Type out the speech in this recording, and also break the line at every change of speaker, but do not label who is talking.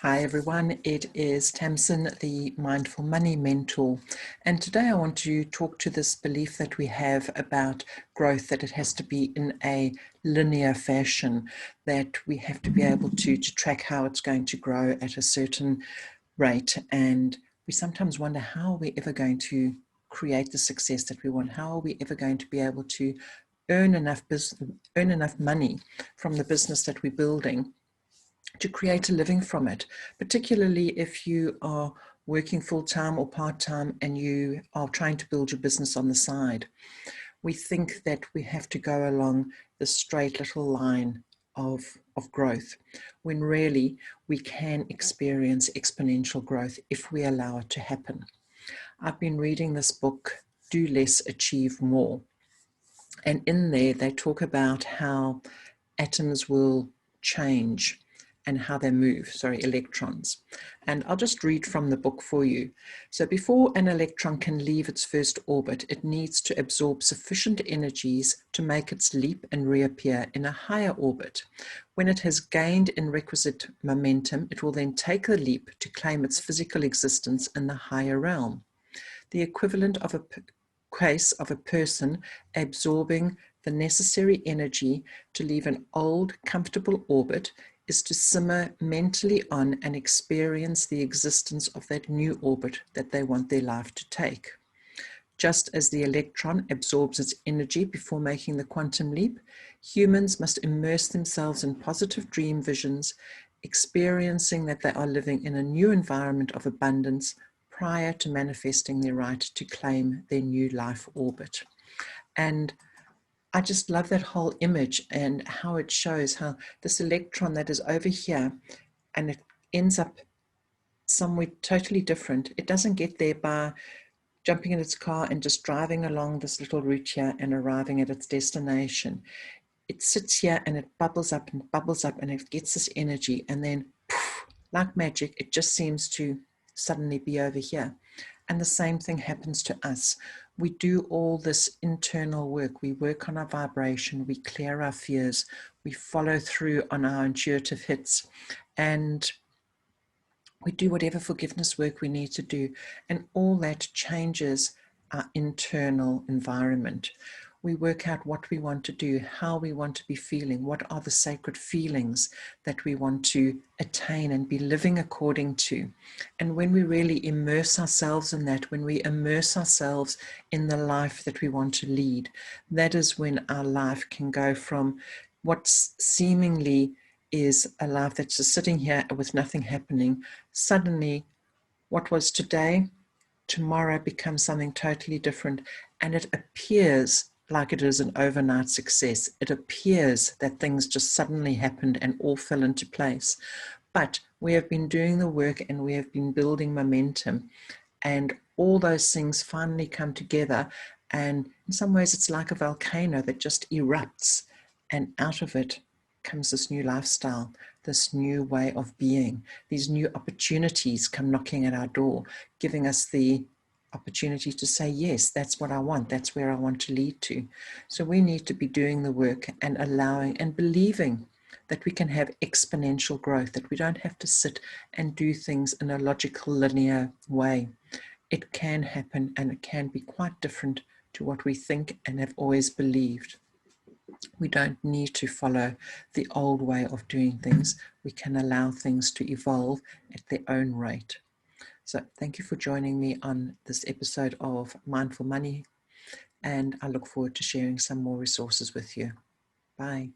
Hi everyone, it is Tamsin, the Mindful Money Mentor, and today I want to talk to this belief that we have about growth, that it has to be in a linear fashion, that we have to be able to track how it's going to grow at a certain rate, and we sometimes wonder, how are we ever going to create the success that we want? How are we ever going to be able to earn enough money from the business that we're building to create a living from it, particularly if you are working full-time or part-time and you are trying to build your business on the side. We think that we have to go along the straight little line of growth, when really we can experience exponential growth if we allow it to happen. I've been reading this book, Do Less, Achieve More. And in there, they talk about how atoms will change and how they move, electrons. And I'll just read from the book for you. So before an electron can leave its first orbit, it needs to absorb sufficient energies to make its leap and reappear in a higher orbit. When it has gained in requisite momentum, it will then take the leap to claim its physical existence in the higher realm. The equivalent of a case of a person absorbing the necessary energy to leave an old, comfortable orbit is to simmer mentally on and experience the existence of that new orbit that they want their life to take. Just as the electron absorbs its energy before making the quantum leap, humans must immerse themselves in positive dream visions, experiencing that they are living in a new environment of abundance prior to manifesting their right to claim their new life orbit. And I just love that whole image and how it shows how this electron that is over here and it ends up somewhere totally different. It doesn't get there by jumping in its car and just driving along this little route here and arriving at its destination. It sits here and it bubbles up and it gets this energy, and then poof, like magic, it just seems to suddenly be over here. And the same thing happens to us. We do all this internal work. We work on our vibration, we clear our fears, we follow through on our intuitive hits, and we do whatever forgiveness work we need to do. And all that changes our internal environment. We work out what we want to do, how we want to be feeling, what are the sacred feelings that we want to attain and be living according to. And when we really immerse ourselves in that, when we immerse ourselves in the life that we want to lead, that is when our life can go from what seemingly is a life that's just sitting here with nothing happening. Suddenly, what was today, tomorrow becomes something totally different, and it appears like it is an overnight success. It appears that things just suddenly happened and all fell into place. But we have been doing the work and we have been building momentum, and all those things finally come together. And in some ways, it's like a volcano that just erupts, and out of it comes this new lifestyle, this new way of being. These new opportunities come knocking at our door, giving us the opportunity to say, yes, that's what I want. That's where I want to lead to. So we need to be doing the work and allowing and believing that we can have exponential growth, that we don't have to sit and do things in a logical, linear way. It can happen, and it can be quite different to what we think and have always believed. We don't need to follow the old way of doing things. We can allow things to evolve at their own rate. So thank you for joining me on this episode of Mindful Money, and I look forward to sharing some more resources with you. Bye.